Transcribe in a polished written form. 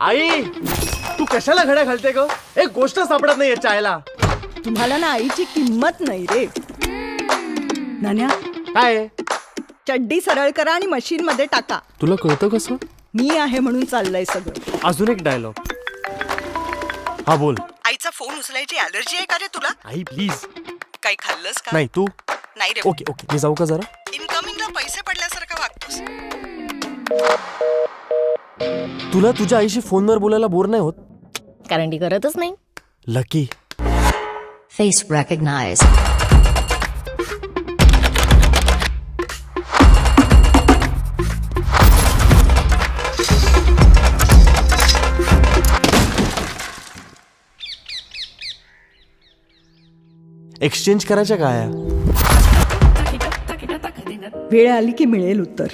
आई तू कशाला घड्या घालते ग? एक गोष्ट सापडत नाहीये चायला. तुम्हाला ना आईची किंमत नाही रे. नान्या, काय चड्डी सरळ करा आणि मशीन मध्ये टाका. तुला कळतं कसं? मी आहे म्हणून चाललंय सगळं. अजून एक डायलॉग. हा बोल. आईचा फोन उचलायची अलर्जी आहे का रे तुला? आई प्लीज. काही खाल्लंस का? नाही तू. नाही रे. ओके ओके मी जाऊ का जरा? इनकमिंगला पैसे पडल्यासारखं वागतोस. तुला तुझ्या आईशी फोनवर बोलायला बोर नाही होत? कारण ती करतच नाही. लकी. Face recognized. एक्सचेंज करायच्या काय? वेळ आली की मिळेल उत्तर.